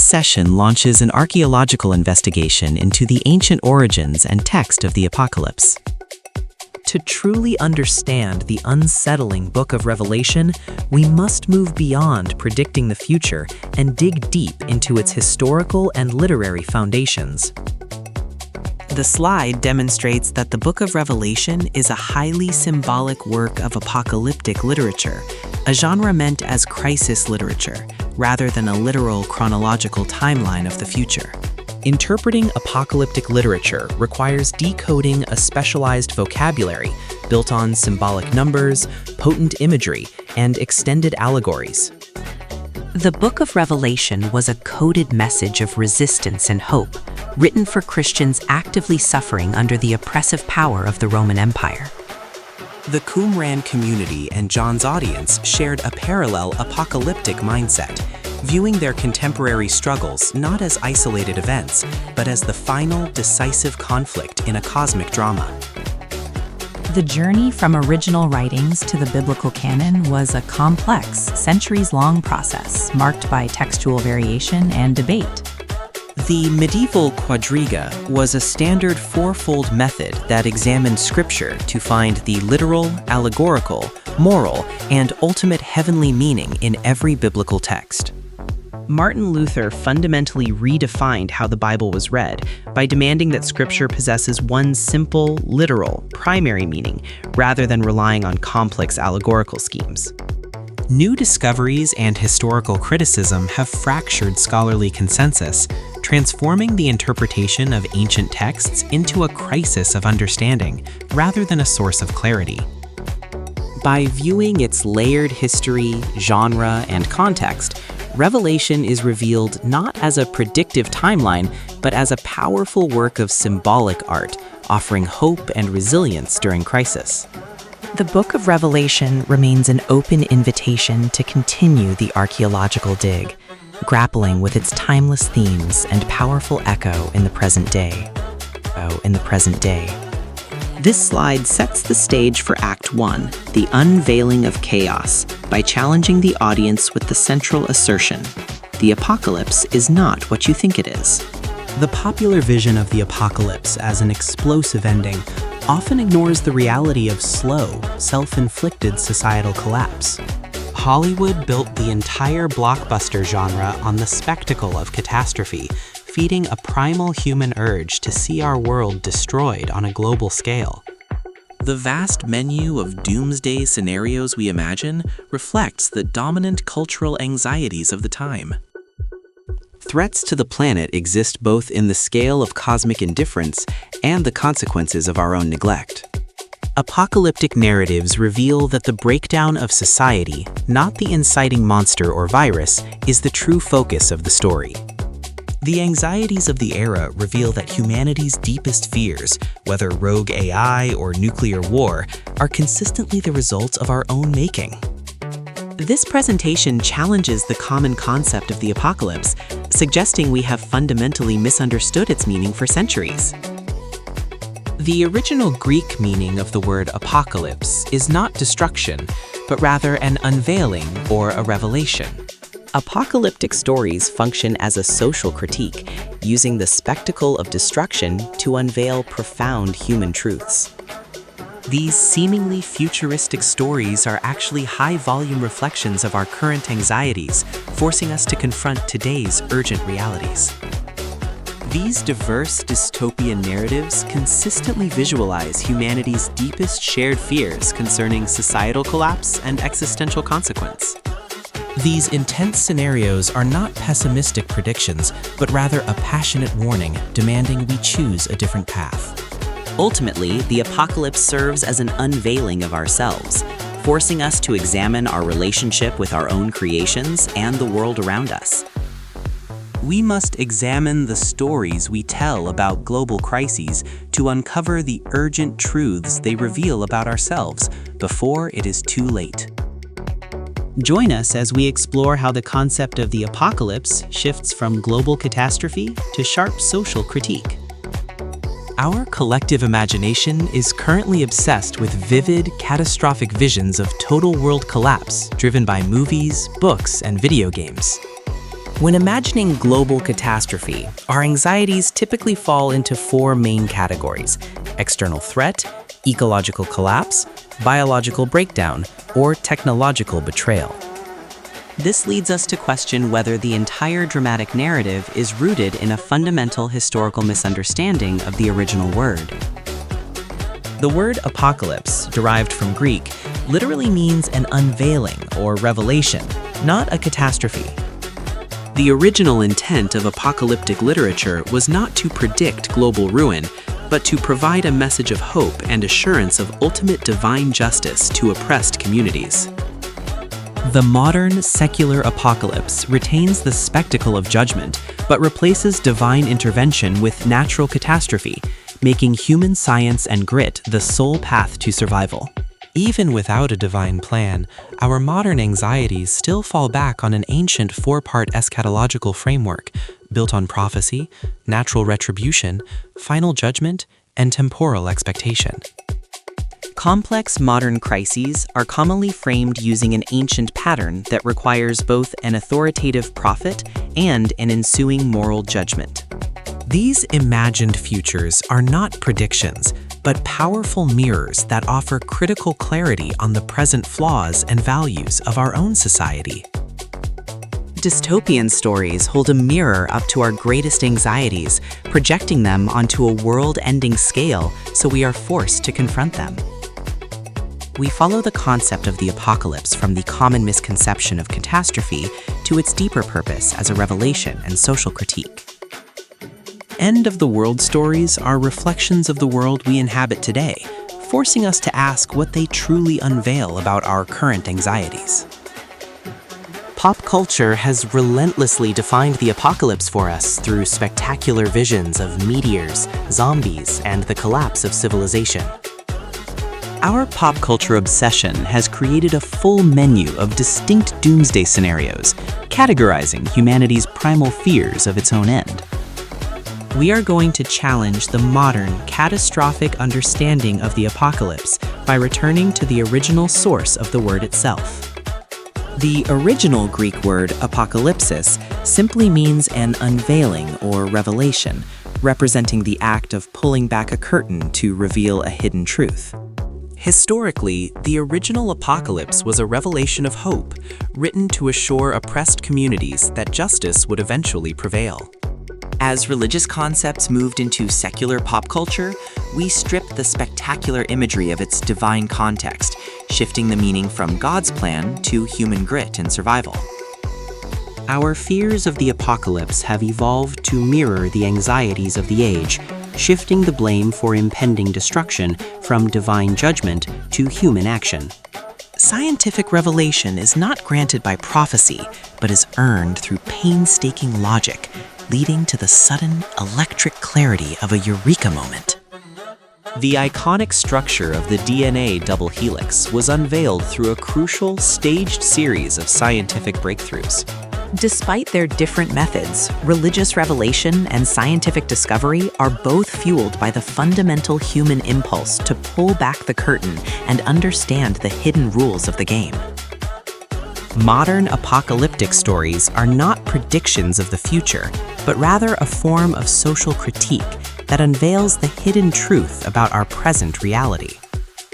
session launches an archaeological investigation into the ancient origins and text of the Apocalypse. To truly understand the unsettling Book of Revelation, we must move beyond predicting the future and dig deep into its historical and literary foundations. The slide demonstrates that the Book of Revelation is a highly symbolic work of apocalyptic literature, a genre meant as crisis literature, rather than a literal chronological timeline of the future. Interpreting apocalyptic literature requires decoding a specialized vocabulary built on symbolic numbers, potent imagery, and extended allegories. The Book of Revelation was a coded message of resistance and hope, written for Christians actively suffering under the oppressive power of the Roman Empire. The Qumran community and John's audience shared a parallel apocalyptic mindset, viewing their contemporary struggles not as isolated events, but as the final, decisive conflict in a cosmic drama. The journey from original writings to the biblical canon was a complex, centuries-long process marked by textual variation and debate. The medieval quadriga was a standard fourfold method that examined scripture to find the literal, allegorical, moral, and ultimate heavenly meaning in every biblical text. Martin Luther fundamentally redefined how the Bible was read by demanding that scripture possesses one simple, literal, primary meaning, rather than relying on complex allegorical schemes. New discoveries and historical criticism have fractured scholarly consensus, transforming the interpretation of ancient texts into a crisis of understanding rather than a source of clarity. By viewing its layered history, genre, and context, Revelation is revealed not as a predictive timeline, but as a powerful work of symbolic art, offering hope and resilience during crisis. The Book of Revelation remains an open invitation to continue the archaeological dig, grappling with its timeless themes and powerful echo in the present day. This slide sets the stage for Act 1, the unveiling of chaos, by challenging the audience with the central assertion: the apocalypse is not what you think it is. The popular vision of the apocalypse as an explosive ending often ignores the reality of slow, self-inflicted societal collapse. Hollywood built the entire blockbuster genre on the spectacle of catastrophe, feeding a primal human urge to see our world destroyed on a global scale. The vast menu of doomsday scenarios we imagine reflects the dominant cultural anxieties of the time. Threats to the planet exist both in the scale of cosmic indifference and the consequences of our own neglect. Apocalyptic narratives reveal that the breakdown of society, not the inciting monster or virus, is the true focus of the story. The anxieties of the era reveal that humanity's deepest fears, whether rogue AI or nuclear war, are consistently the result of our own making. This presentation challenges the common concept of the apocalypse, suggesting we have fundamentally misunderstood its meaning for centuries. The original Greek meaning of the word apocalypse is not destruction, but rather an unveiling or a revelation. Apocalyptic stories function as a social critique, using the spectacle of destruction to unveil profound human truths. These seemingly futuristic stories are actually high-volume reflections of our current anxieties, forcing us to confront today's urgent realities. These diverse dystopian narratives consistently visualize humanity's deepest shared fears concerning societal collapse and existential consequence. These intense scenarios are not pessimistic predictions, but rather a passionate warning demanding we choose a different path. Ultimately, the apocalypse serves as an unveiling of ourselves, forcing us to examine our relationship with our own creations and the world around us. We must examine the stories we tell about global crises to uncover the urgent truths they reveal about ourselves before it is too late. Join us as we explore how the concept of the apocalypse shifts from global catastrophe to sharp social critique. Our collective imagination is currently obsessed with vivid, catastrophic visions of total world collapse driven by movies, books, and video games. When imagining global catastrophe, our anxieties typically fall into four main categories: external threat, ecological collapse, biological breakdown, or technological betrayal. This leads us to question whether the entire dramatic narrative is rooted in a fundamental historical misunderstanding of the original word. The word apocalypse, derived from Greek, literally means an unveiling or revelation, not a catastrophe. The original intent of apocalyptic literature was not to predict global ruin, but to provide a message of hope and assurance of ultimate divine justice to oppressed communities. The modern secular apocalypse retains the spectacle of judgment, but replaces divine intervention with natural catastrophe, making human science and grit the sole path to survival. Even without a divine plan, our modern anxieties still fall back on an ancient four-part eschatological framework built on prophecy, natural retribution, final judgment, and temporal expectation. Complex modern crises are commonly framed using an ancient pattern that requires both an authoritative prophet and an ensuing moral judgment. These imagined futures are not predictions, but powerful mirrors that offer critical clarity on the present flaws and values of our own society. Dystopian stories hold a mirror up to our greatest anxieties, projecting them onto a world-ending scale, so we are forced to confront them. We follow the concept of the apocalypse from the common misconception of catastrophe to its deeper purpose as a revelation and social critique. End-of-the-world stories are reflections of the world we inhabit today, forcing us to ask what they truly unveil about our current anxieties. Pop culture has relentlessly defined the apocalypse for us through spectacular visions of meteors, zombies, and the collapse of civilization. Our pop culture obsession has created a full menu of distinct doomsday scenarios, categorizing humanity's primal fears of its own end. We are going to challenge the modern, catastrophic understanding of the apocalypse by returning to the original source of the word itself. The original Greek word apocalypsis simply means an unveiling or revelation, representing the act of pulling back a curtain to reveal a hidden truth. Historically, the original apocalypse was a revelation of hope, written to assure oppressed communities that justice would eventually prevail. As religious concepts moved into secular pop culture, we stripped the spectacular imagery of its divine context, shifting the meaning from God's plan to human grit and survival. Our fears of the apocalypse have evolved to mirror the anxieties of the age, shifting the blame for impending destruction from divine judgment to human action. Scientific revelation is not granted by prophecy, but is earned through painstaking logic, leading to the sudden electric clarity of a eureka moment. The iconic structure of the DNA double helix was unveiled through a crucial, staged series of scientific breakthroughs. Despite their different methods, religious revelation and scientific discovery are both fueled by the fundamental human impulse to pull back the curtain and understand the hidden rules of the game. Modern apocalyptic stories are not predictions of the future, but rather a form of social critique that unveils the hidden truth about our present reality.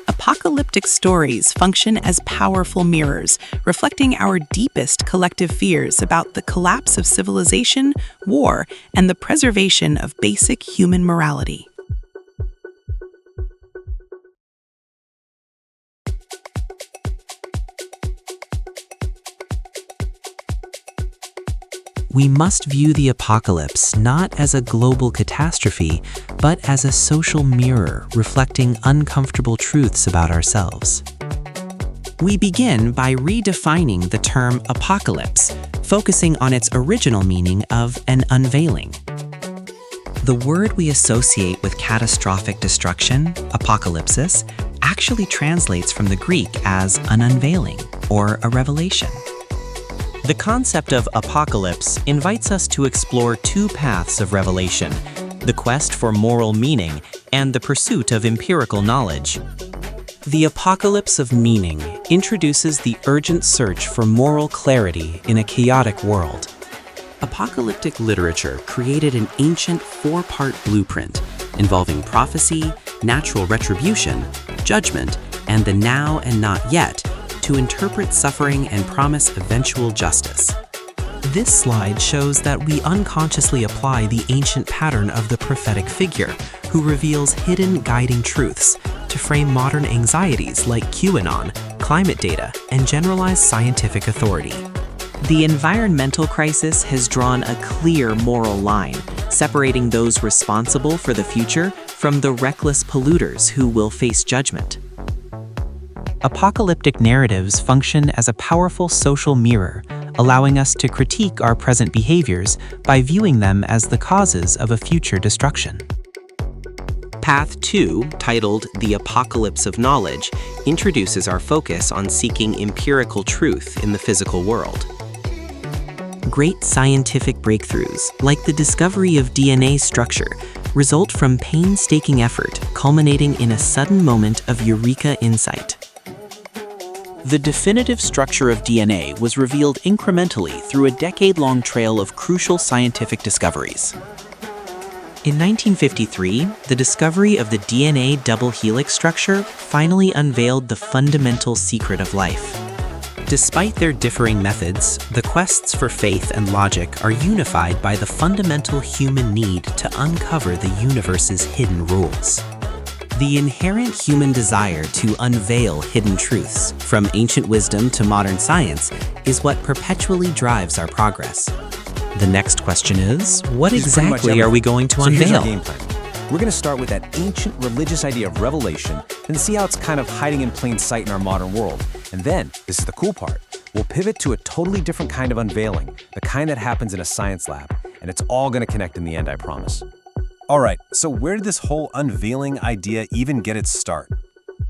Apocalyptic stories function as powerful mirrors, reflecting our deepest collective fears about the collapse of civilization, war, and the preservation of basic human morality. We must view the apocalypse not as a global catastrophe, but as a social mirror reflecting uncomfortable truths about ourselves. We begin by redefining the term apocalypse, focusing on its original meaning of an unveiling. The word we associate with catastrophic destruction, apocalypsis, actually translates from the Greek as an unveiling or a revelation. The concept of apocalypse invites us to explore two paths of revelation: the quest for moral meaning and the pursuit of empirical knowledge. The apocalypse of meaning introduces the urgent search for moral clarity in a chaotic world. Apocalyptic literature created an ancient four-part blueprint involving prophecy, natural retribution, judgment, and the now and not yet to interpret suffering and promise eventual justice. This slide shows that we unconsciously apply the ancient pattern of the prophetic figure who reveals hidden guiding truths to frame modern anxieties like QAnon, climate data, and generalized scientific authority. The environmental crisis has drawn a clear moral line, separating those responsible for the future from the reckless polluters who will face judgment. Apocalyptic narratives function as a powerful social mirror, allowing us to critique our present behaviors by viewing them as the causes of a future destruction. Path 2, titled The Apocalypse of Knowledge, introduces our focus on seeking empirical truth in the physical world. Great scientific breakthroughs, like the discovery of DNA structure, result from painstaking effort culminating in a sudden moment of eureka insight. The definitive structure of DNA was revealed incrementally through a decade-long trail of crucial scientific discoveries. In 1953, the discovery of the DNA double helix structure finally unveiled the fundamental secret of life. Despite their differing methods, the quests for faith and logic are unified by the fundamental human need to uncover the universe's hidden rules. The inherent human desire to unveil hidden truths, from ancient wisdom to modern science, is what perpetually drives our progress. The next question is, what exactly are we going to unveil? Here's our game plan. We're going to start with that ancient religious idea of revelation and see how it's kind of hiding in plain sight in our modern world. And then, this is the cool part, we'll pivot to a totally different kind of unveiling, the kind that happens in a science lab. And it's all going to connect in the end, I promise. All right, so where did this whole unveiling idea even get its start?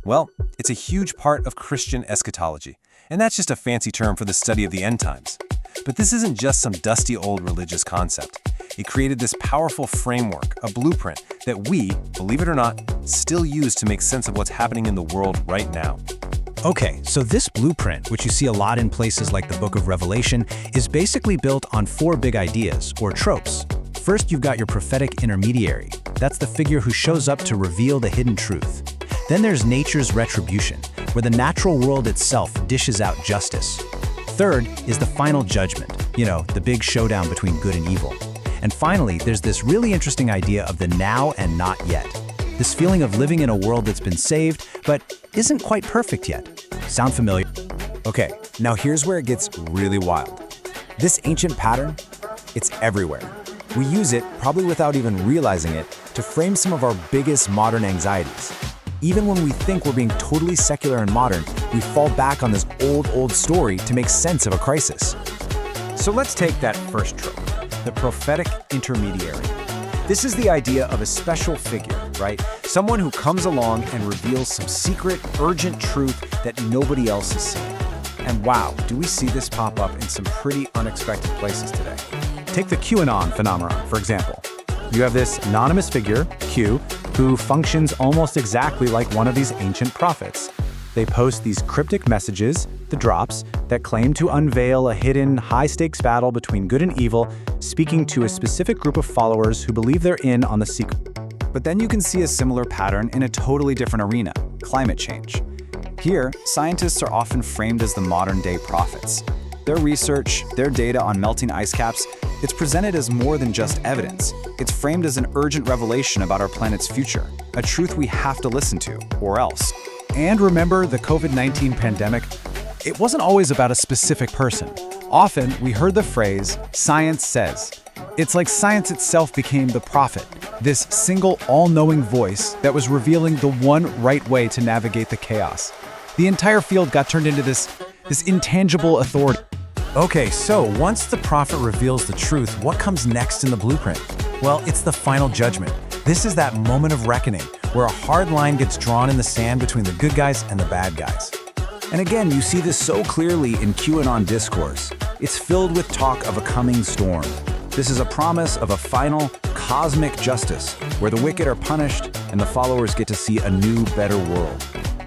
Well, it's a huge part of Christian eschatology, and that's just a fancy term for the study of the end times. But this isn't just some dusty old religious concept. It created this powerful framework, a blueprint that we, believe it or not, still use to make sense of what's happening in the world right now. Okay, so this blueprint, which you see a lot in places like the Book of Revelation, is basically built on four big ideas, or tropes. First, you've got your prophetic intermediary. That's the figure who shows up to reveal the hidden truth. Then there's nature's retribution, where the natural world itself dishes out justice. Third is the final judgment, the big showdown between good and evil. And finally, there's this really interesting idea of the now and not yet. This feeling of living in a world that's been saved, but isn't quite perfect yet. Sound familiar? Okay, now here's where it gets really wild. This ancient pattern, it's everywhere. We use it, probably without even realizing it, to frame some of our biggest modern anxieties. Even when we think we're being totally secular and modern, we fall back on this old story to make sense of a crisis. So let's take that first trope, the prophetic intermediary. This is the idea of a special figure, right? Someone who comes along and reveals some secret, urgent truth that nobody else is seeing. And wow, do we see this pop up in some pretty unexpected places today. Take the QAnon phenomenon, for example. You have this anonymous figure, Q, who functions almost exactly like one of these ancient prophets. They post these cryptic messages, the drops, that claim to unveil a hidden, high-stakes battle between good and evil, speaking to a specific group of followers who believe they're in on the secret. But then you can see a similar pattern in a totally different arena, climate change. Here, scientists are often framed as the modern-day prophets. Their research, their data on melting ice caps, it's presented as more than just evidence. It's framed as an urgent revelation about our planet's future, a truth we have to listen to, or else. And remember the COVID-19 pandemic? It wasn't always about a specific person. Often, we heard the phrase, "science says." It's like science itself became the prophet, this single all-knowing voice that was revealing the one right way to navigate the chaos. The entire field got turned into this intangible authority. Okay, so once the prophet reveals the truth, what comes next in the blueprint? Well, it's the final judgment. This is that moment of reckoning, where a hard line gets drawn in the sand between the good guys and the bad guys. And again, you see this so clearly in QAnon discourse. It's filled with talk of a coming storm. This is a promise of a final, cosmic justice, where the wicked are punished and the followers get to see a new, better world.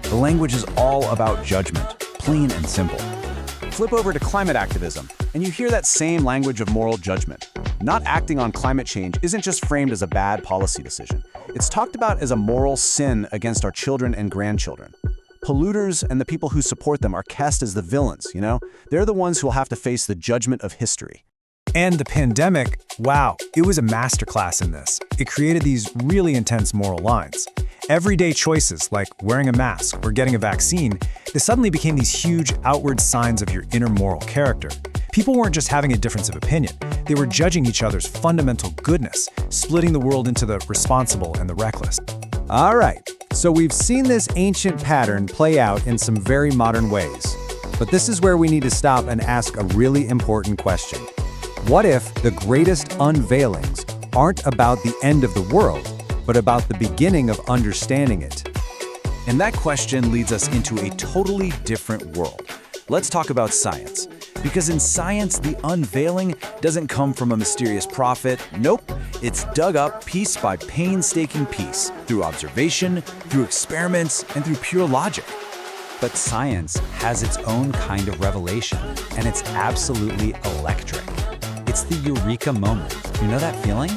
The language is all about judgment, plain and simple. Flip over to climate activism. And you hear that same language of moral judgment. Not acting on climate change isn't just framed as a bad policy decision. It's talked about as a moral sin against our children and grandchildren. Polluters and the people who support them are cast as the villains, you know? They're the ones who will have to face the judgment of history. And the pandemic, wow, it was a masterclass in this. It created these really intense moral lines. Everyday choices like wearing a mask or getting a vaccine, they suddenly became these huge outward signs of your inner moral character. People weren't just having a difference of opinion, they were judging each other's fundamental goodness, splitting the world into the responsible and the reckless. All right, so we've seen this ancient pattern play out in some very modern ways. But this is where we need to stop and ask a really important question. What if the greatest unveilings aren't about the end of the world, but about the beginning of understanding it? And that question leads us into a totally different world. Let's talk about science. Because in science, the unveiling doesn't come from a mysterious prophet. Nope, it's dug up piece by painstaking piece, through observation, through experiments, and through pure logic. But science has its own kind of revelation, and it's absolutely electric. It's the eureka moment. You know that feeling?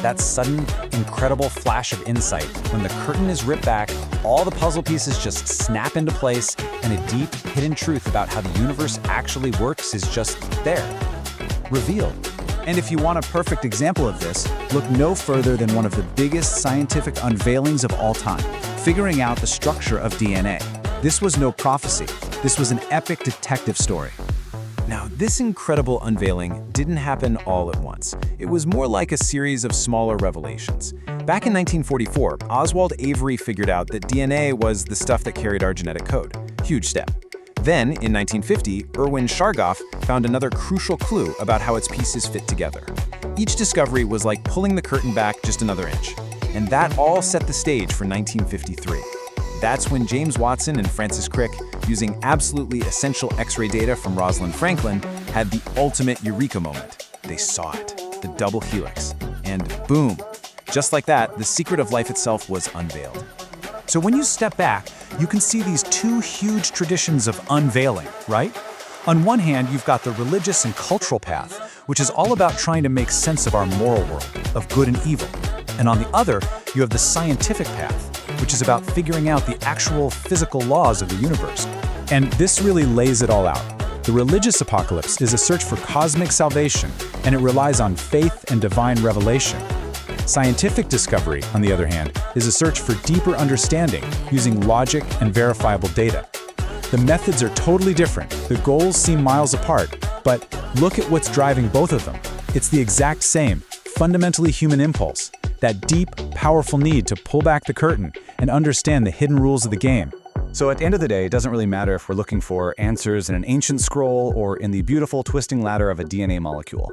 That sudden, incredible flash of insight when the curtain is ripped back, all the puzzle pieces just snap into place, and a deep, hidden truth about how the universe actually works is just there, revealed. And if you want a perfect example of this, look no further than one of the biggest scientific unveilings of all time, figuring out the structure of DNA. This was no prophecy. This was an epic detective story. Now, this incredible unveiling didn't happen all at once. It was more like a series of smaller revelations. Back in 1944, Oswald Avery figured out that DNA was the stuff that carried our genetic code. Huge step. Then, in 1950, Erwin Chargaff found another crucial clue about how its pieces fit together. Each discovery was like pulling the curtain back just another inch. And that all set the stage for 1953. That's when James Watson and Francis Crick, using absolutely essential X-ray data from Rosalind Franklin, had the ultimate eureka moment. They saw it, the double helix. And boom, just like that, the secret of life itself was unveiled. So when you step back, you can see these two huge traditions of unveiling, right? On one hand, you've got the religious and cultural path, which is all about trying to make sense of our moral world, of good and evil. And on the other, you have the scientific path, which is about figuring out the actual physical laws of the universe. And this really lays it all out. The religious apocalypse is a search for cosmic salvation, and it relies on faith and divine revelation. Scientific discovery, on the other hand, is a search for deeper understanding using logic and verifiable data. The methods are totally different, the goals seem miles apart, but look at what's driving both of them. It's the exact same, fundamentally human impulse, that deep, powerful need to pull back the curtain and understand the hidden rules of the game. So at the end of the day, it doesn't really matter if we're looking for answers in an ancient scroll or in the beautiful twisting ladder of a DNA molecule.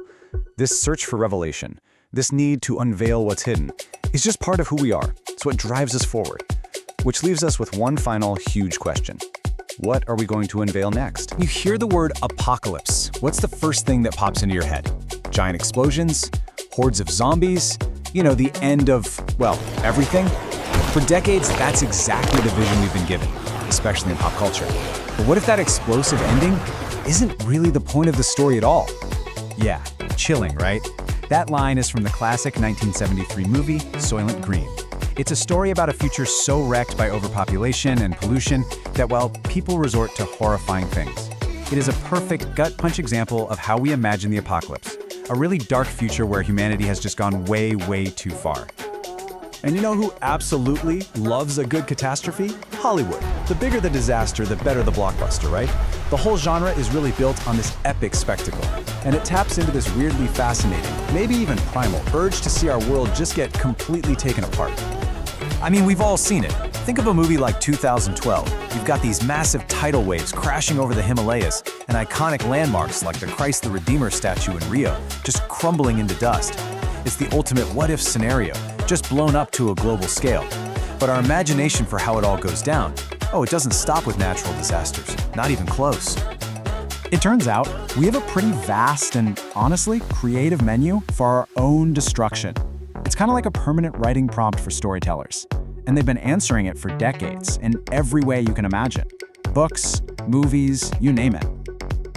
This search for revelation, this need to unveil what's hidden, is just part of who we are. It's what drives us forward. Which leaves us with one final huge question. What are we going to unveil next? You hear the word apocalypse. What's the first thing that pops into your head? Giant explosions? Hordes of zombies? You know, the end of, well, everything? For decades, that's exactly the vision we've been given, especially in pop culture. But what if that explosive ending isn't really the point of the story at all? Yeah, chilling, right? That line is from the classic 1973 movie, Soylent Green. It's a story about a future so wrecked by overpopulation and pollution that, well, people resort to horrifying things. It is a perfect gut punch example of how we imagine the apocalypse, a really dark future where humanity has just gone way, way too far. And you know who absolutely loves a good catastrophe? Hollywood. The bigger the disaster, the better the blockbuster, right? The whole genre is really built on this epic spectacle, and it taps into this weirdly fascinating, maybe even primal, urge to see our world just get completely taken apart. I mean, we've all seen it. Think of a movie like 2012. You've got these massive tidal waves crashing over the Himalayas, and iconic landmarks like the Christ the Redeemer statue in Rio just crumbling into dust. It's the ultimate what-if scenario, just blown up to a global scale. But our imagination for how it all goes down, it doesn't stop with natural disasters, not even close. It turns out, we have a pretty vast and, honestly, creative menu for our own destruction. It's kind of like a permanent writing prompt for storytellers. And they've been answering it for decades, in every way you can imagine. Books, movies, you name it.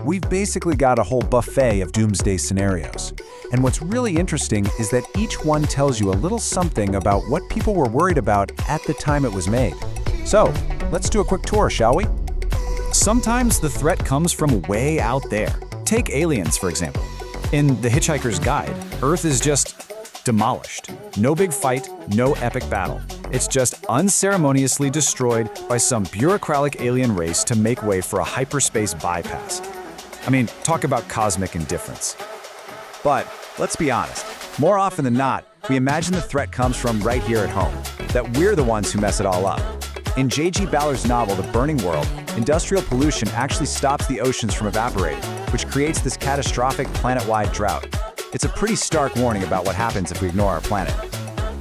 We've basically got a whole buffet of doomsday scenarios. And what's really interesting is that each one tells you a little something about what people were worried about at the time it was made. So, let's do a quick tour, shall we? Sometimes the threat comes from way out there. Take aliens, for example. In The Hitchhiker's Guide, Earth is just demolished. No big fight, no epic battle. It's just unceremoniously destroyed by some bureaucratic alien race to make way for a hyperspace bypass. I mean, talk about cosmic indifference. But let's be honest, more often than not, we imagine the threat comes from right here at home, that we're the ones who mess it all up. In J.G. Ballard's novel, The Burning World, industrial pollution actually stops the oceans from evaporating, which creates this catastrophic planet-wide drought. It's a pretty stark warning about what happens if we ignore our planet.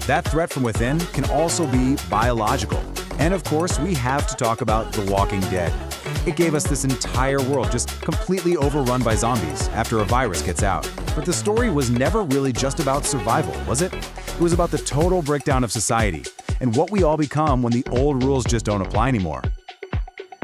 That threat from within can also be biological. And of course, we have to talk about The Walking Dead. It gave us this entire world just completely overrun by zombies after a virus gets out. But the story was never really just about survival, was it? It was about the total breakdown of society and what we all become when the old rules just don't apply anymore.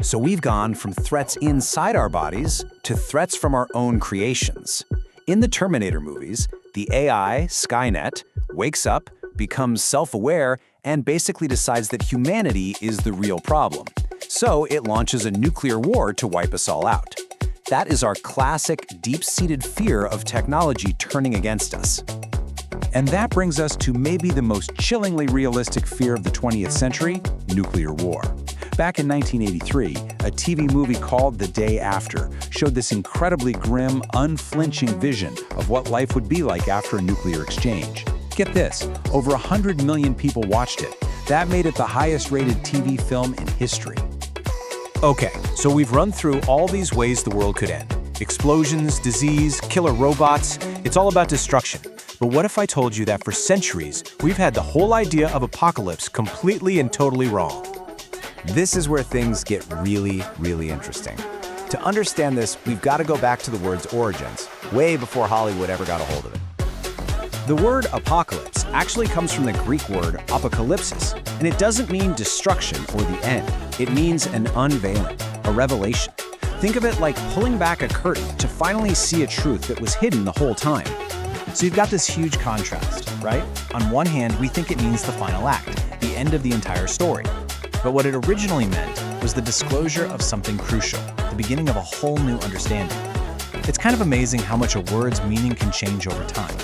So we've gone from threats inside our bodies to threats from our own creations. In the Terminator movies, the AI, Skynet, wakes up, becomes self-aware, and basically decides that humanity is the real problem. So it launches a nuclear war to wipe us all out. That is our classic, deep-seated fear of technology turning against us. And that brings us to maybe the most chillingly realistic fear of the 20th century, nuclear war. Back in 1983, a TV movie called The Day After showed this incredibly grim, unflinching vision of what life would be like after a nuclear exchange. Get this, over 100 million people watched it. That made it the highest-rated TV film in history. Okay, so we've run through all these ways the world could end. Explosions, disease, killer robots, it's all about destruction. But what if I told you that for centuries, we've had the whole idea of apocalypse completely and totally wrong? This is where things get really, really interesting. To understand this, we've got to go back to the word's origins, way before Hollywood ever got a hold of it. The word apocalypse actually comes from the Greek word apocalypsis, and it doesn't mean destruction or the end. It means an unveiling, a revelation. Think of it like pulling back a curtain to finally see a truth that was hidden the whole time. So you've got this huge contrast, right? On one hand, we think it means the final act, the end of the entire story. But what it originally meant was the disclosure of something crucial, the beginning of a whole new understanding. It's kind of amazing how much a word's meaning can change over time.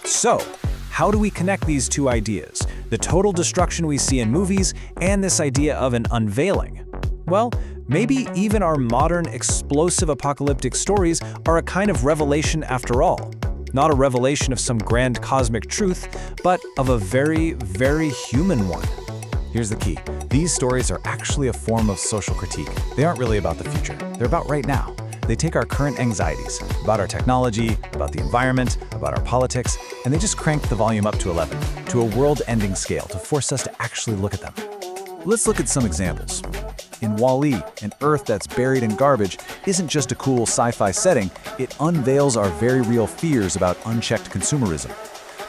So, how do we connect these two ideas? The total destruction we see in movies and this idea of an unveiling? Well, maybe even our modern explosive apocalyptic stories are a kind of revelation after all. Not a revelation of some grand cosmic truth, but of a very, very human one. Here's the key. These stories are actually a form of social critique. They aren't really about the future. They're about right now. They take our current anxieties, about our technology, about the environment, about our politics, and they just crank the volume up to 11, to a world-ending scale to force us to actually look at them. Let's look at some examples. In Wall-E, an Earth that's buried in garbage isn't just a cool sci-fi setting, it unveils our very real fears about unchecked consumerism.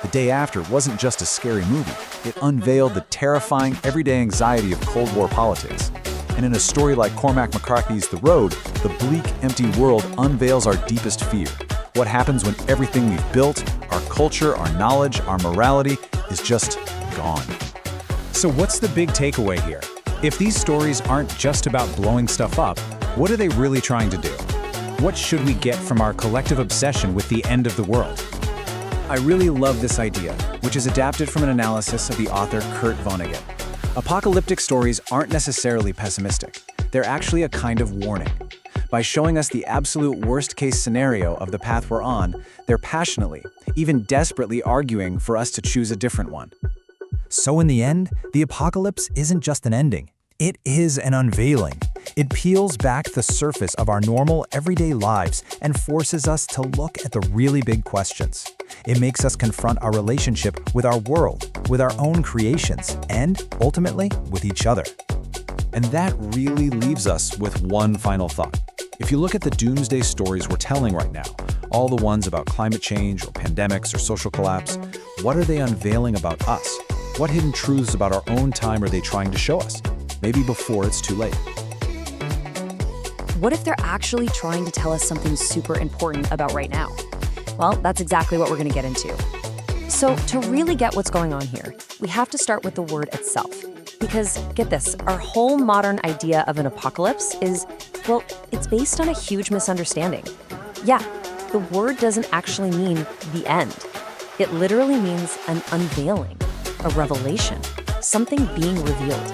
The Day After wasn't just a scary movie, it unveiled the terrifying, everyday anxiety of Cold War politics. And in a story like Cormac McCarthy's The Road, the bleak, empty world unveils our deepest fear. What happens when everything we've built, our culture, our knowledge, our morality, is just gone. So what's the big takeaway here? If these stories aren't just about blowing stuff up, what are they really trying to do? What should we get from our collective obsession with the end of the world? I really love this idea, which is adapted from an analysis of the author Kurt Vonnegut. Apocalyptic stories aren't necessarily pessimistic. They're actually a kind of warning. By showing us the absolute worst-case scenario of the path we're on, they're passionately, even desperately arguing for us to choose a different one. So in the end, the apocalypse isn't just an ending. It is an unveiling. It peels back the surface of our normal, everyday lives and forces us to look at the really big questions. It makes us confront our relationship with our world, with our own creations, and, ultimately, with each other. And that really leaves us with one final thought. If you look at the doomsday stories we're telling right now, all the ones about climate change or pandemics or social collapse, what are they unveiling about us? What hidden truths about our own time are they trying to show us? Maybe before it's too late. what if they're actually trying to tell us something super important about right now? Well, that's exactly what we're going to get into. So to really get what's going on here, we have to start with the word itself. Because, get this, our whole modern idea of an apocalypse is, well, it's based on a huge misunderstanding. Yeah, the word doesn't actually mean the end. It literally means an unveiling, a revelation, something being revealed.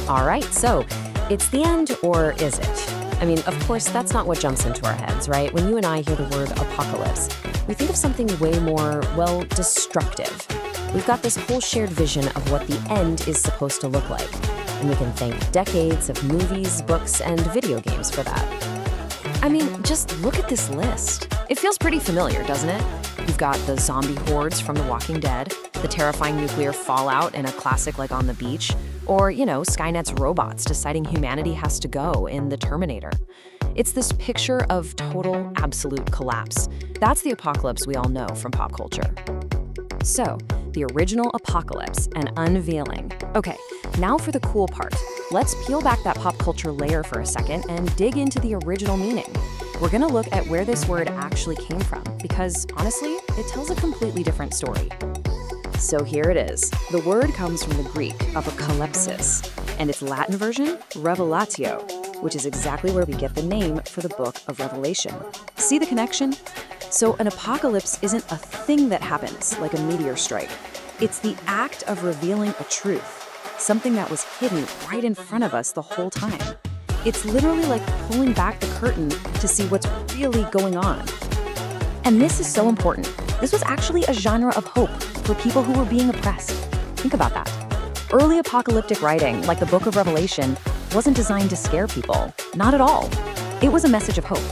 All right, so it's the end, or is it? I mean, of course, that's not what jumps into our heads, right? When you and I hear the word apocalypse, we think of something way more, well, destructive. We've got this whole shared vision of what the end is supposed to look like. And we can thank decades of movies, books, and video games for that. I mean, just look at this list. It feels pretty familiar, doesn't it? You've got the zombie hordes from The Walking Dead, the terrifying nuclear fallout in a classic like On the Beach, or, Skynet's robots deciding humanity has to go in The Terminator. It's this picture of total, absolute collapse. That's the apocalypse we all know from pop culture. So, the original apocalypse and unveiling. Okay, now for the cool part. Let's peel back that pop culture layer for a second and dig into the original meaning. We're gonna look at where this word actually came from, because honestly, it tells a completely different story. So here it is. The word comes from the Greek apocalypsis, and its Latin version, revelatio, which is exactly where we get the name for the Book of Revelation. See the connection? So an apocalypse isn't a thing that happens, like a meteor strike. It's the act of revealing a truth, something that was hidden right in front of us the whole time. It's literally like pulling back the curtain to see what's really going on. And this is so important. This was actually a genre of hope for people who were being oppressed. Think about that. Early apocalyptic writing, like the Book of Revelation, wasn't designed to scare people. Not at all. It was a message of hope.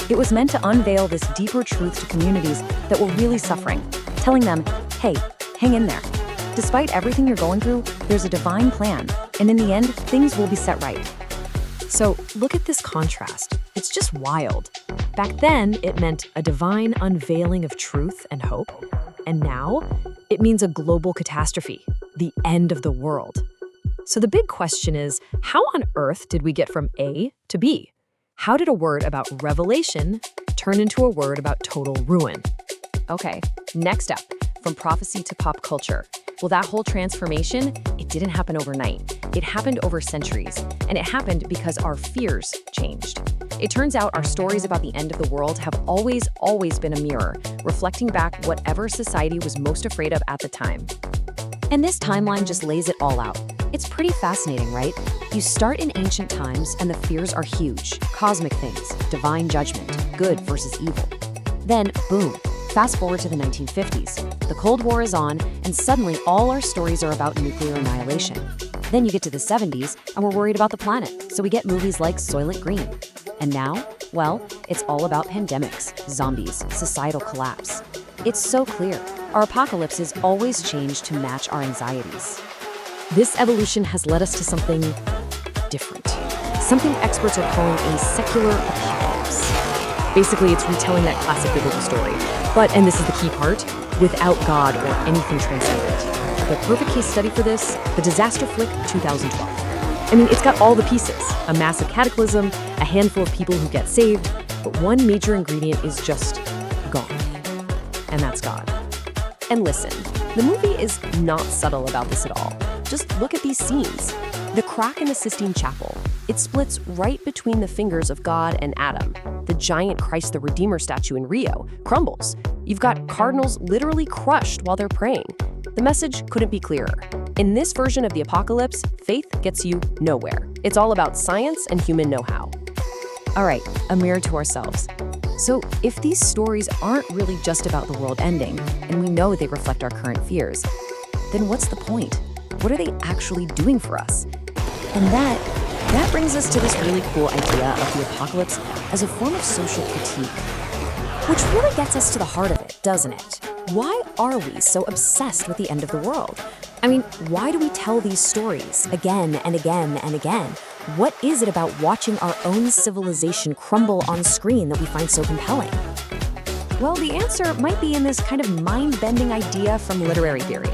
It was meant to unveil this deeper truth to communities that were really suffering, telling them, hey, hang in there. Despite everything you're going through, there's a divine plan, and in the end, things will be set right. So look at this contrast. It's just wild. Back then, it meant a divine unveiling of truth and hope. And now, it means a global catastrophe, the end of the world. So the big question is, how on earth did we get from A to B? How did a word about revelation turn into a word about total ruin? Okay, next up, from prophecy to pop culture. Well, that whole transformation, it didn't happen overnight. It happened over centuries, and it happened because our fears changed. It turns out our stories about the end of the world have always been a mirror, reflecting back whatever society was most afraid of at the time. And this timeline just lays it all out. It's pretty fascinating, right? You start in ancient times, and the fears are huge. Cosmic things, divine judgment, good versus evil. Then, boom, fast forward to the 1950s. The Cold War is on, and suddenly all our stories are about nuclear annihilation. Then you get to the 70s, and we're worried about the planet, so we get movies like Soylent Green. And now, well, it's all about pandemics, zombies, societal collapse. It's so clear. Our apocalypses always change to match our anxieties. This evolution has led us to something different. Something experts are calling a secular apocalypse. Basically, it's retelling that classic biblical story. But, and this is the key part, without God or anything transcendent. The perfect case study for this, the disaster flick 2012. I mean, it's got all the pieces. A massive cataclysm, a handful of people who get saved, but one major ingredient is just gone. And that's God. And listen, the movie is not subtle about this at all. Just look at these scenes. The crack in the Sistine Chapel, it splits right between the fingers of God and Adam. The giant Christ the Redeemer statue in Rio crumbles. You've got cardinals literally crushed while they're praying. The message couldn't be clearer. In this version of the apocalypse, faith gets you nowhere. It's all about science and human know-how. All right, a mirror to ourselves. So if these stories aren't really just about the world ending, and we know they reflect our current fears, then what's the point? What are they actually doing for us? And that brings us to this really cool idea of the apocalypse as a form of social critique, which really gets us to the heart of it, doesn't it? Why are we so obsessed with the end of the world? I mean, why do we tell these stories again and again and again? What is it about watching our own civilization crumble on screen that we find so compelling? Well, the answer might be in this kind of mind-bending idea from literary theory.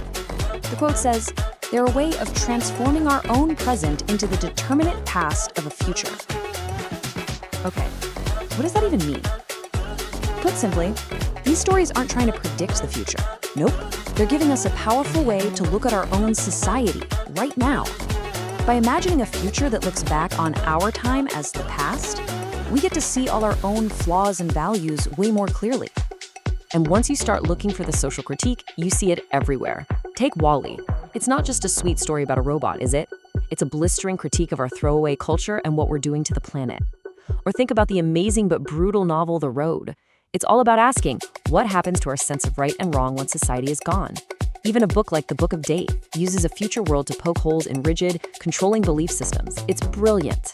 The quote says, "They're a way of transforming our own present into the determinate past of a future." Okay, what does that even mean? Put simply, these stories aren't trying to predict the future. Nope, they're giving us a powerful way to look at our own society right now. By imagining a future that looks back on our time as the past, we get to see all our own flaws and values way more clearly. And once you start looking for the social critique, you see it everywhere. Take WALL-E. It's not just a sweet story about a robot, is it? It's a blistering critique of our throwaway culture and what we're doing to the planet. Or think about the amazing but brutal novel The Road. It's all about asking, what happens to our sense of right and wrong once society is gone? Even a book like The Book of Enoch uses a future world to poke holes in rigid, controlling belief systems. It's brilliant.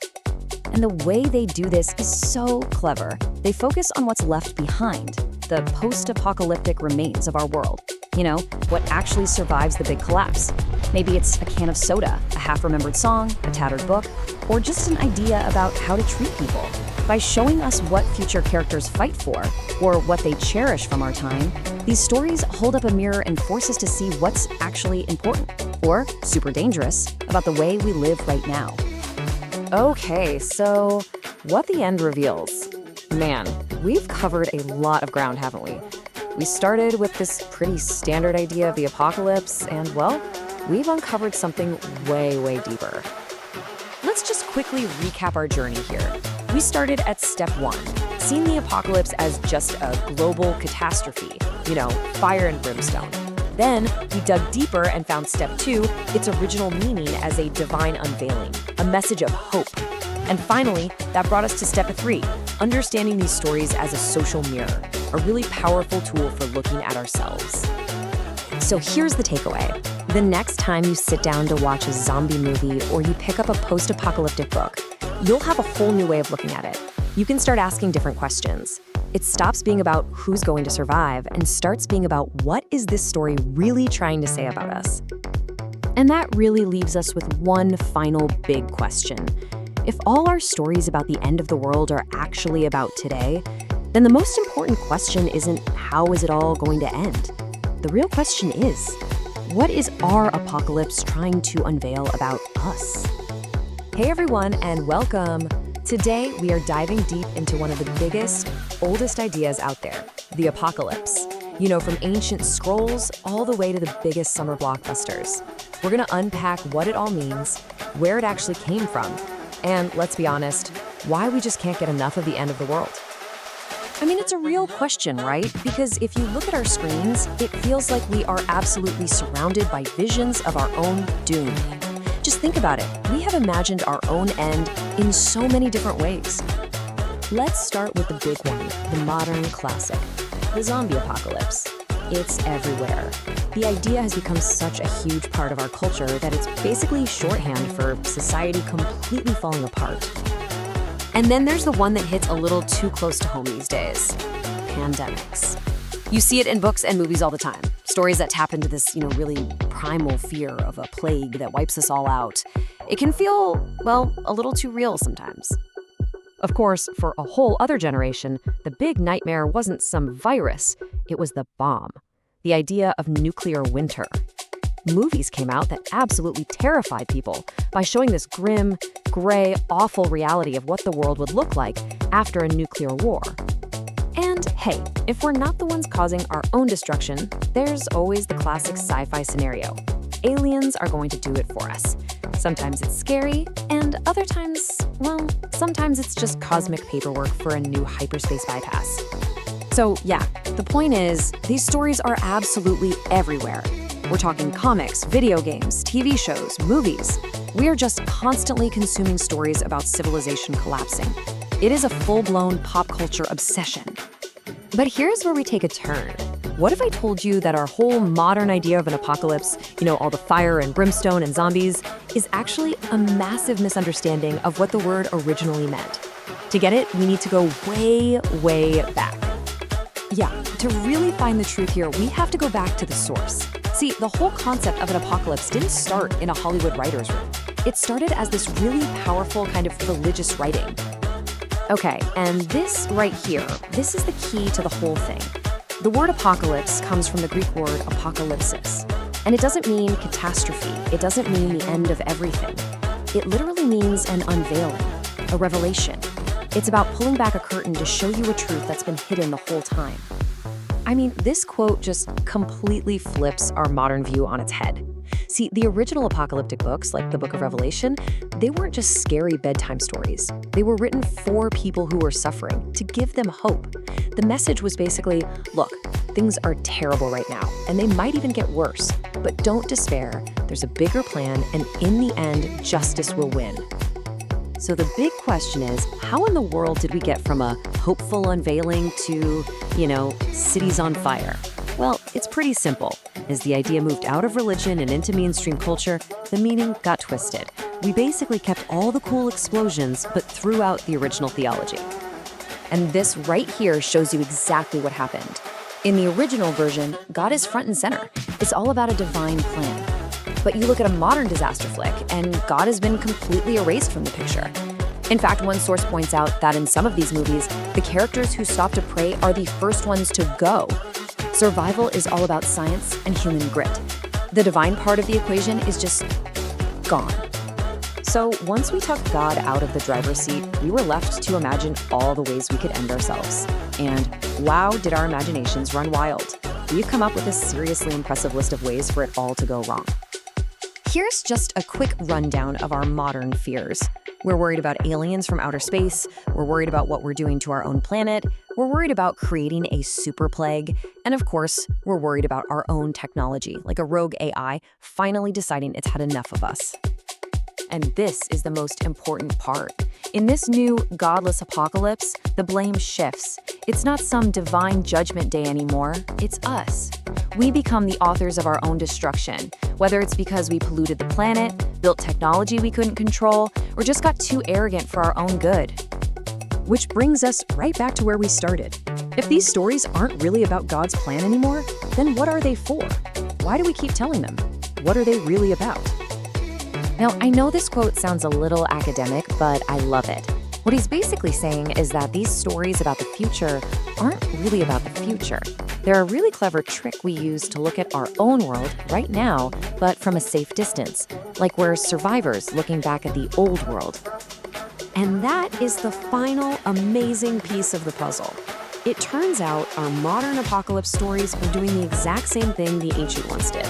And the way they do this is so clever. They focus on what's left behind, the post-apocalyptic remains of our world. You know, what actually survives the big collapse. Maybe it's a can of soda, a half-remembered song, a tattered book, or just an idea about how to treat people. By showing us what future characters fight for, or what they cherish from our time, these stories hold up a mirror and force us to see what's actually important, or super dangerous, about the way we live right now. Okay, so what the end reveals. Man, we've covered a lot of ground, haven't we? We started with this pretty standard idea of the apocalypse, and well, we've uncovered something way, way deeper. Let's just quickly recap our journey here. We started at step 1, seeing the apocalypse as just a global catastrophe, fire and brimstone. Then we dug deeper and found step 2, its original meaning as a divine unveiling, a message of hope. And finally, that brought us to step 3, understanding these stories as a social mirror, a really powerful tool for looking at ourselves. So here's the takeaway. The next time you sit down to watch a zombie movie or you pick up a post-apocalyptic book, you'll have a whole new way of looking at it. You can start asking different questions. It stops being about who's going to survive and starts being about what is this story really trying to say about us. And that really leaves us with one final big question. If all our stories about the end of the world are actually about today, then the most important question isn't how is it all going to end? The real question is, what is our apocalypse trying to unveil about us? Hey everyone, and welcome. Today, we are diving deep into one of the biggest, oldest ideas out there, the apocalypse. From ancient scrolls all the way to the biggest summer blockbusters. We're gonna unpack what it all means, where it actually came from, and let's be honest, why we just can't get enough of the end of the world. It's a real question, right? Because if you look at our screens, it feels like we are absolutely surrounded by visions of our own doom. Just think about it. We have imagined our own end in so many different ways. Let's start with the big one, the modern classic, the zombie apocalypse. It's everywhere. The idea has become such a huge part of our culture that it's basically shorthand for society completely falling apart. And then there's the one that hits a little too close to home these days, pandemics. You see it in books and movies all the time. Stories that tap into this, really primal fear of a plague that wipes us all out. It can feel, a little too real sometimes. Of course, for a whole other generation, the big nightmare wasn't some virus, it was the bomb. The idea of nuclear winter. Movies came out that absolutely terrified people by showing this grim, gray, awful reality of what the world would look like after a nuclear war. And hey, if we're not the ones causing our own destruction, there's always the classic sci-fi scenario. Aliens are going to do it for us. Sometimes it's scary, and other times, sometimes it's just cosmic paperwork for a new hyperspace bypass. So yeah, the point is, these stories are absolutely everywhere. We're talking comics, video games, TV shows, movies. We are just constantly consuming stories about civilization collapsing. It is a full-blown pop culture obsession. But here's where we take a turn. What if I told you that our whole modern idea of an apocalypse, all the fire and brimstone and zombies, is actually a massive misunderstanding of what the word originally meant? To get it, we need to go way, way back. Yeah, to really find the truth here, we have to go back to the source. See, the whole concept of an apocalypse didn't start in a Hollywood writer's room. It started as this really powerful kind of religious writing. Okay, and this right here, this is the key to the whole thing. The word apocalypse comes from the Greek word apocalypsis, and it doesn't mean catastrophe. It doesn't mean the end of everything. It literally means an unveiling, a revelation. It's about pulling back a curtain to show you a truth that's been hidden the whole time. I mean, this quote just completely flips our modern view on its head. See, the original apocalyptic books, like the Book of Revelation, they weren't just scary bedtime stories. They were written for people who were suffering, to give them hope. The message was basically, look, things are terrible right now, and they might even get worse. But don't despair, there's a bigger plan, and in the end, justice will win. So the big question is, how in the world did we get from a hopeful unveiling to, cities on fire? Well, it's pretty simple. As the idea moved out of religion and into mainstream culture, the meaning got twisted. We basically kept all the cool explosions, but threw out the original theology. And this right here shows you exactly what happened. In the original version, God is front and center. It's all about a divine plan. But you look at a modern disaster flick, and God has been completely erased from the picture. In fact, one source points out that in some of these movies, the characters who stop to pray are the first ones to go. Survival is all about science and human grit. The divine part of the equation is just gone. So once we took God out of the driver's seat, we were left to imagine all the ways we could end ourselves. And wow, did our imaginations run wild. We've come up with a seriously impressive list of ways for it all to go wrong. Here's just a quick rundown of our modern fears. We're worried about aliens from outer space. We're worried about what we're doing to our own planet. We're worried about creating a super plague. And of course, we're worried about our own technology, like a rogue AI finally deciding it's had enough of us. And this is the most important part. In this new godless apocalypse, the blame shifts. It's not some divine judgment day anymore. It's us. We become the authors of our own destruction, whether it's because we polluted the planet, built technology we couldn't control, or just got too arrogant for our own good. Which brings us right back to where we started. If these stories aren't really about God's plan anymore, then what are they for? Why do we keep telling them? What are they really about? Now, I know this quote sounds a little academic, but I love it. What he's basically saying is that these stories about the future aren't really about the future. They're a really clever trick we use to look at our own world right now, but from a safe distance, like we're survivors looking back at the old world. And that is the final amazing piece of the puzzle. It turns out our modern apocalypse stories are doing the exact same thing the ancient ones did.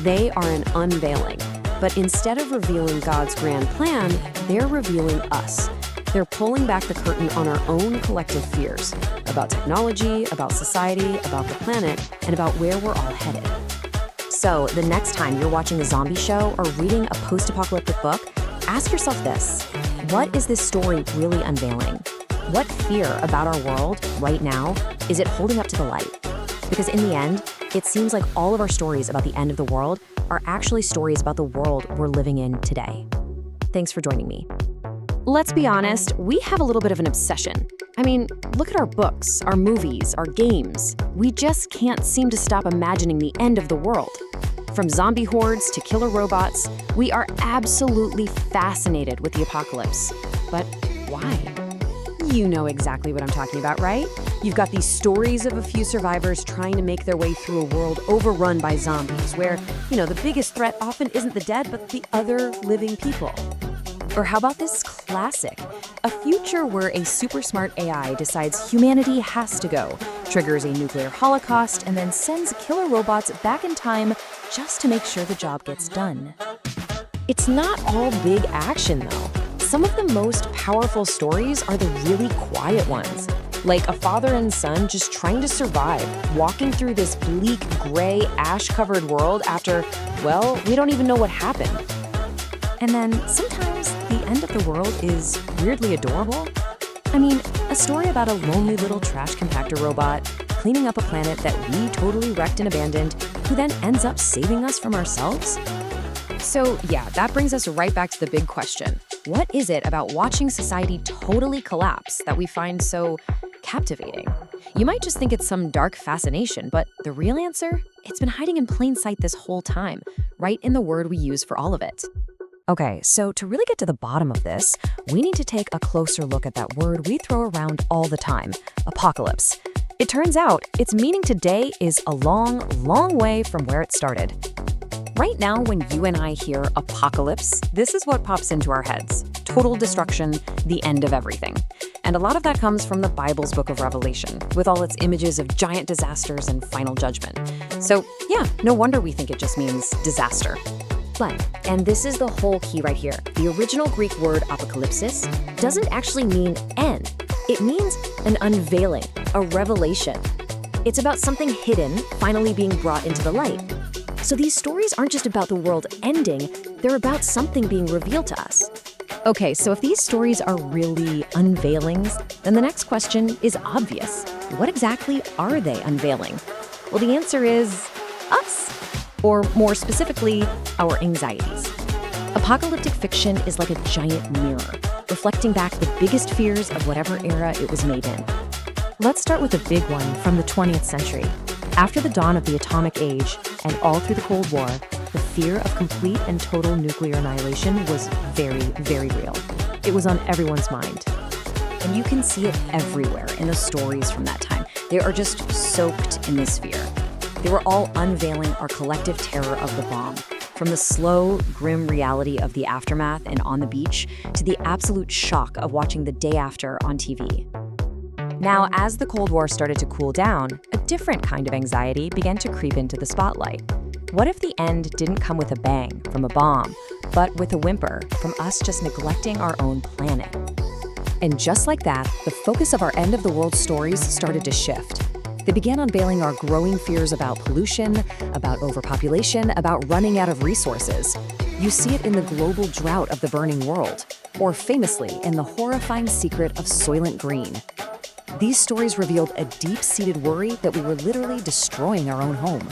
They are an unveiling. But instead of revealing God's grand plan, they're revealing us. They're pulling back the curtain on our own collective fears about technology, about society, about the planet, and about where we're all headed. So the next time you're watching a zombie show or reading a post-apocalyptic book, ask yourself this: what is this story really unveiling? What fear about our world right now is it holding up to the light? Because in the end, it seems like all of our stories about the end of the world are actually stories about the world we're living in today. Thanks for joining me. Let's be honest, we have a little bit of an obsession. I mean, look at our books, our movies, our games. We just can't seem to stop imagining the end of the world. From zombie hordes to killer robots, we are absolutely fascinated with the apocalypse. But why? You know exactly what I'm talking about, right? You've got these stories of a few survivors trying to make their way through a world overrun by zombies, where, the biggest threat often isn't the dead, but the other living people. Or how about this classic? A future where a super smart AI decides humanity has to go, triggers a nuclear holocaust, and then sends killer robots back in time just to make sure the job gets done. It's not all big action, though. Some of the most powerful stories are the really quiet ones, like a father and son just trying to survive, walking through this bleak, gray, ash-covered world after, we don't even know what happened. And then sometimes the end of the world is weirdly adorable. I mean, a story about a lonely little trash compactor robot cleaning up a planet that we totally wrecked and abandoned, who then ends up saving us from ourselves. So yeah, that brings us right back to the big question. What is it about watching society totally collapse that we find so captivating? You might just think it's some dark fascination, but the real answer? It's been hiding in plain sight this whole time, right in the word we use for all of it. Okay, so to really get to the bottom of this, we need to take a closer look at that word we throw around all the time, apocalypse. It turns out its meaning today is a long, long way from where it started. Right now, when you and I hear apocalypse, this is what pops into our heads: total destruction, the end of everything. And a lot of that comes from the Bible's Book of Revelation, with all its images of giant disasters and final judgment. So yeah, no wonder we think it just means disaster. But, and this is the whole key right here, the original Greek word apocalypsis doesn't actually mean end. It means an unveiling, a revelation. It's about something hidden finally being brought into the light. So these stories aren't just about the world ending, they're about something being revealed to us. Okay, so if these stories are really unveilings, then the next question is obvious. What exactly are they unveiling? Well, the answer is us. Or more specifically, our anxieties. Apocalyptic fiction is like a giant mirror, reflecting back the biggest fears of whatever era it was made in. Let's start with a big one from the 20th century. After the dawn of the atomic age and all through the Cold War, the fear of complete and total nuclear annihilation was very, very real. It was on everyone's mind. And you can see it everywhere in the stories from that time. They are just soaked in this fear. They were all unveiling our collective terror of the bomb, from the slow, grim reality of the aftermath and on the beach to the absolute shock of watching the day after on TV. Now, as the Cold War started to cool down, a different kind of anxiety began to creep into the spotlight. What if the end didn't come with a bang from a bomb, but with a whimper from us just neglecting our own planet? And just like that, the focus of our end-of-the-world stories started to shift. They began unveiling our growing fears about pollution, about overpopulation, about running out of resources. You see it in the global drought of the burning world, or famously in the horrifying secret of Soylent Green. These stories revealed a deep-seated worry that we were literally destroying our own home.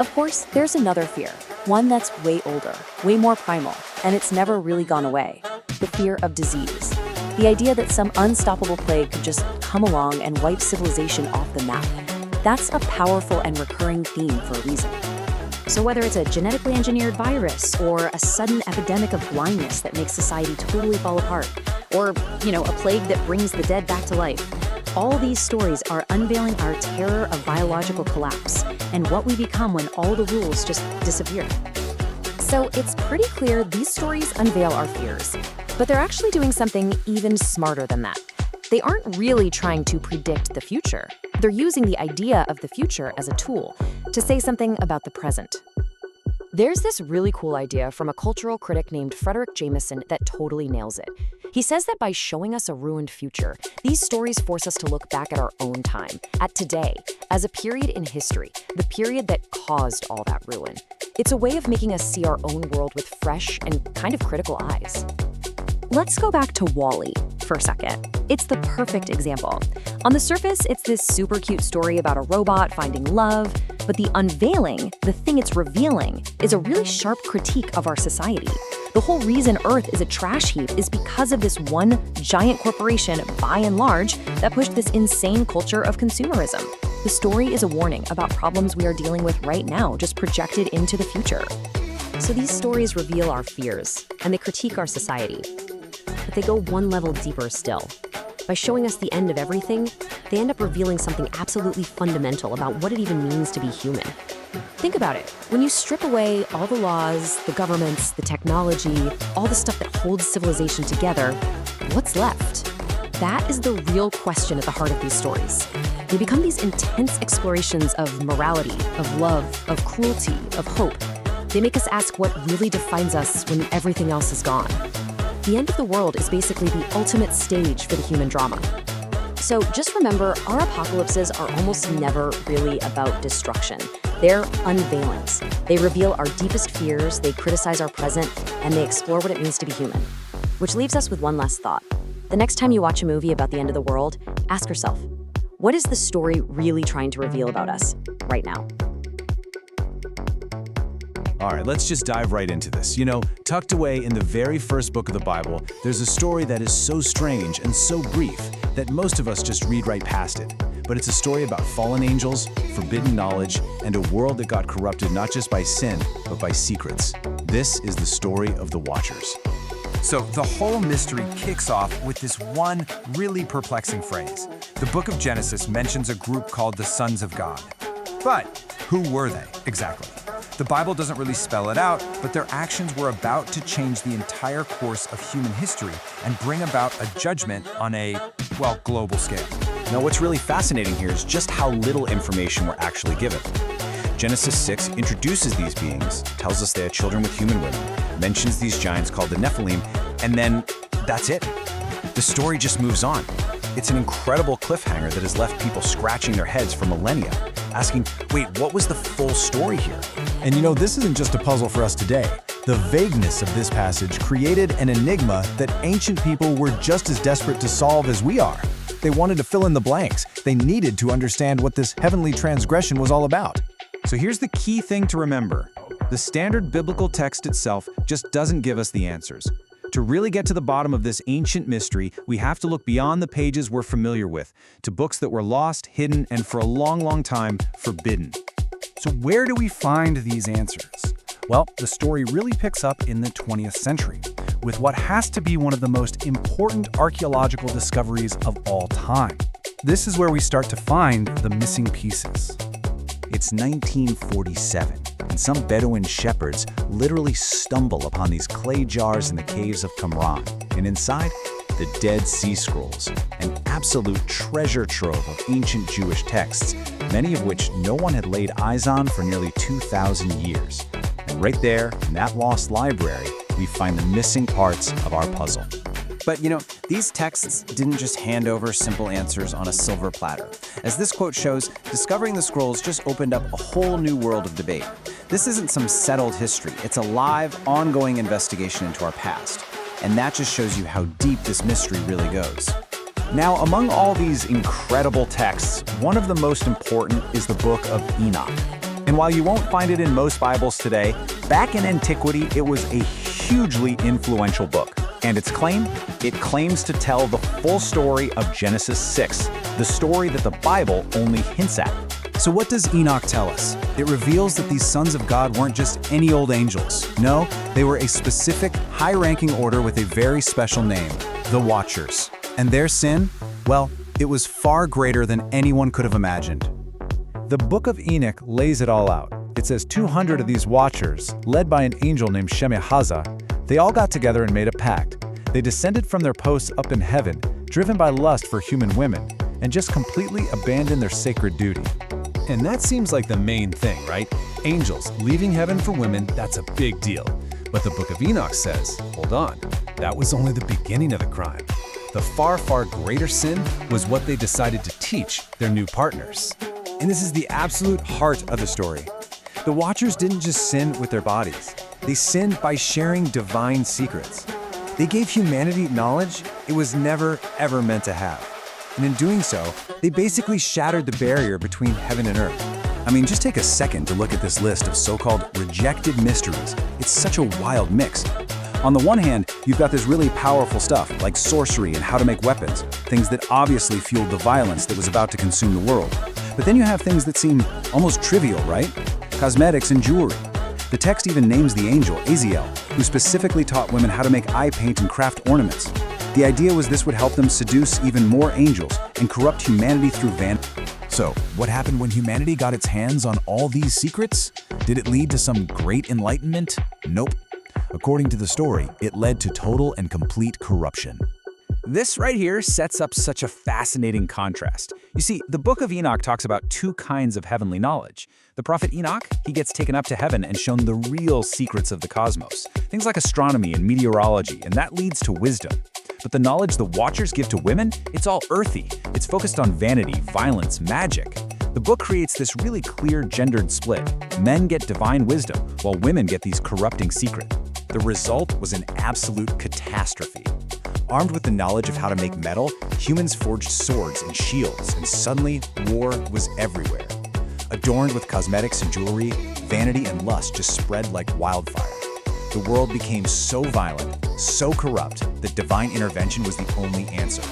Of course, there's another fear, one that's way older, way more primal, and it's never really gone away: the fear of disease. The idea that some unstoppable plague could just come along and wipe civilization off the map. That's a powerful and recurring theme for a reason. So whether it's a genetically engineered virus or a sudden epidemic of blindness that makes society totally fall apart, or, a plague that brings the dead back to life, all these stories are unveiling our terror of biological collapse and what we become when all the rules just disappear. So it's pretty clear these stories unveil our fears, but they're actually doing something even smarter than that. They aren't really trying to predict the future. They're using the idea of the future as a tool to say something about the present. There's this really cool idea from a cultural critic named Frederick Jameson that totally nails it. He says that by showing us a ruined future, these stories force us to look back at our own time, at today, as a period in history, the period that caused all that ruin. It's a way of making us see our own world with fresh and kind of critical eyes. Let's go back to WALL-E for a second. It's the perfect example. On the surface, it's this super cute story about a robot finding love, but the unveiling, the thing it's revealing, is a really sharp critique of our society. The whole reason Earth is a trash heap is because of this one giant corporation, by and large, that pushed this insane culture of consumerism. The story is a warning about problems we are dealing with right now, just projected into the future. So these stories reveal our fears, and they critique our society. But they go one level deeper still. By showing us the end of everything, they end up revealing something absolutely fundamental about what it even means to be human. Think about it. When you strip away all the laws, the governments, the technology, all the stuff that holds civilization together, what's left? That is the real question at the heart of these stories. They become these intense explorations of morality, of love, of cruelty, of hope. They make us ask what really defines us when everything else is gone. The end of the world is basically the ultimate stage for the human drama. So just remember, our apocalypses are almost never really about destruction. They're unveilings. They reveal our deepest fears, they criticize our present, and they explore what it means to be human. Which leaves us with one last thought. The next time you watch a movie about the end of the world, ask yourself, what is the story really trying to reveal about us right now? All right, let's just dive right into this. Tucked away in the very first book of the Bible, there's a story that is so strange and so brief that most of us just read right past it. But it's a story about fallen angels, forbidden knowledge, and a world that got corrupted not just by sin, but by secrets. This is the story of the Watchers. So the whole mystery kicks off with this one really perplexing phrase. The book of Genesis mentions a group called the Sons of God. But who were they exactly? The Bible doesn't really spell it out, but their actions were about to change the entire course of human history and bring about a judgment on a, well, global scale. Now, what's really fascinating here is just how little information we're actually given. Genesis 6 introduces these beings, tells us they had children with human women, mentions these giants called the Nephilim, and then that's it. The story just moves on. It's an incredible cliffhanger that has left people scratching their heads for millennia, asking, wait, what was the full story here? And this isn't just a puzzle for us today. The vagueness of this passage created an enigma that ancient people were just as desperate to solve as we are. They wanted to fill in the blanks. They needed to understand what this heavenly transgression was all about. So here's the key thing to remember. The standard biblical text itself just doesn't give us the answers. To really get to the bottom of this ancient mystery, we have to look beyond the pages we're familiar with, to books that were lost, hidden, and for a long, long time, forbidden. So where do we find these answers? Well, the story really picks up in the 20th century, with what has to be one of the most important archaeological discoveries of all time. This is where we start to find the missing pieces. It's 1947, and some Bedouin shepherds literally stumble upon these clay jars in the caves of Qumran, and inside, the Dead Sea Scrolls, an absolute treasure trove of ancient Jewish texts, many of which no one had laid eyes on for nearly 2,000 years. And right there, in that lost library, we find the missing parts of our puzzle. But these texts didn't just hand over simple answers on a silver platter. As this quote shows, discovering the scrolls just opened up a whole new world of debate. This isn't some settled history. It's a live, ongoing investigation into our past. And that just shows you how deep this mystery really goes. Now, among all these incredible texts, one of the most important is the Book of Enoch. And while you won't find it in most Bibles today, back in antiquity, it was a hugely influential book. And its claim? It claims to tell the full story of Genesis 6, the story that the Bible only hints at. So what does Enoch tell us? It reveals that these sons of God weren't just any old angels. No, they were a specific, high-ranking order with a very special name, the Watchers. And their sin? Well, it was far greater than anyone could have imagined. The Book of Enoch lays it all out. It says 200 of these Watchers, led by an angel named Shemhaza, they all got together and made a pact. They descended from their posts up in heaven, driven by lust for human women, and just completely abandoned their sacred duty. And that seems like the main thing, right? Angels leaving heaven for women, that's a big deal. But the Book of Enoch says, hold on, that was only the beginning of the crime. The far, far greater sin was what they decided to teach their new partners. And this is the absolute heart of the story. The Watchers didn't just sin with their bodies. They sinned by sharing divine secrets. They gave humanity knowledge it was never, ever meant to have. And in doing so, they basically shattered the barrier between heaven and earth. I mean, just take a second to look at this list of so-called rejected mysteries. It's such a wild mix. On the one hand, you've got this really powerful stuff, like sorcery and how to make weapons, things that obviously fueled the violence that was about to consume the world. But then you have things that seem almost trivial, right? Cosmetics and jewelry. The text even names the angel, Aziel, who specifically taught women how to make eye paint and craft ornaments. The idea was this would help them seduce even more angels and corrupt humanity through vanity. So, what happened when humanity got its hands on all these secrets? Did it lead to some great enlightenment? Nope. According to the story, it led to total and complete corruption. This right here sets up such a fascinating contrast. You see, the Book of Enoch talks about two kinds of heavenly knowledge. The prophet Enoch, he gets taken up to heaven and shown the real secrets of the cosmos, things like astronomy and meteorology, and that leads to wisdom. But the knowledge the Watchers give to women, it's all earthy. It's focused on vanity, violence, magic. The book creates this really clear gendered split. Men get divine wisdom, while women get these corrupting secrets. The result was an absolute catastrophe. Armed with the knowledge of how to make metal, humans forged swords and shields, and suddenly, war was everywhere. Adorned with cosmetics and jewelry, vanity and lust just spread like wildfire. The world became so violent, so corrupt, that divine intervention was the only answer.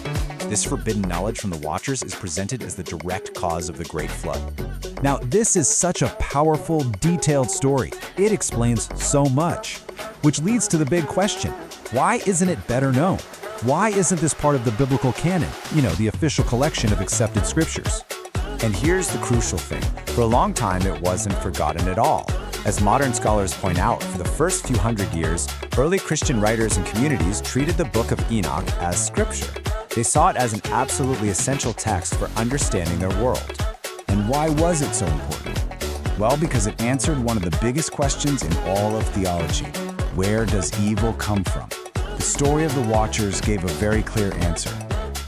This forbidden knowledge from the Watchers is presented as the direct cause of the Great Flood. Now, this is such a powerful, detailed story. It explains so much. Which leads to the big question, why isn't it better known? Why isn't this part of the biblical canon? The official collection of accepted scriptures. And here's the crucial thing. For a long time, it wasn't forgotten at all. As modern scholars point out, for the first few hundred years, early Christian writers and communities treated the Book of Enoch as scripture. They saw it as an absolutely essential text for understanding their world. And why was it so important? Well, because it answered one of the biggest questions in all of theology. Where does evil come from? The story of the Watchers gave a very clear answer.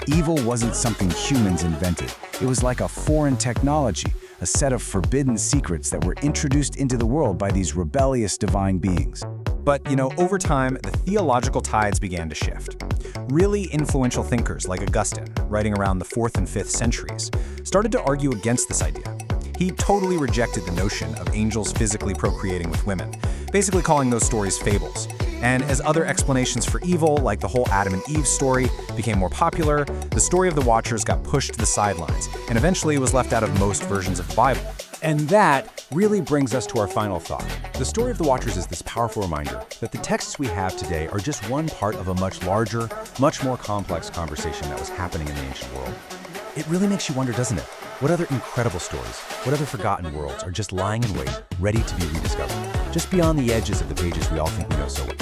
Evil wasn't something humans invented. It was like a foreign technology, a set of forbidden secrets that were introduced into the world by these rebellious divine beings. But, over time, the theological tides began to shift. Really influential thinkers like Augustine, writing around the 4th and 5th centuries, started to argue against this idea. He totally rejected the notion of angels physically procreating with women, basically calling those stories fables. And as other explanations for evil, like the whole Adam and Eve story, became more popular, the story of the Watchers got pushed to the sidelines and eventually was left out of most versions of the Bible. And that really brings us to our final thought. The story of the Watchers is this powerful reminder that the texts we have today are just one part of a much larger, much more complex conversation that was happening in the ancient world. It really makes you wonder, doesn't it? What other incredible stories, what other forgotten worlds are just lying in wait, ready to be rediscovered, just beyond the edges of the pages we all think we know so well?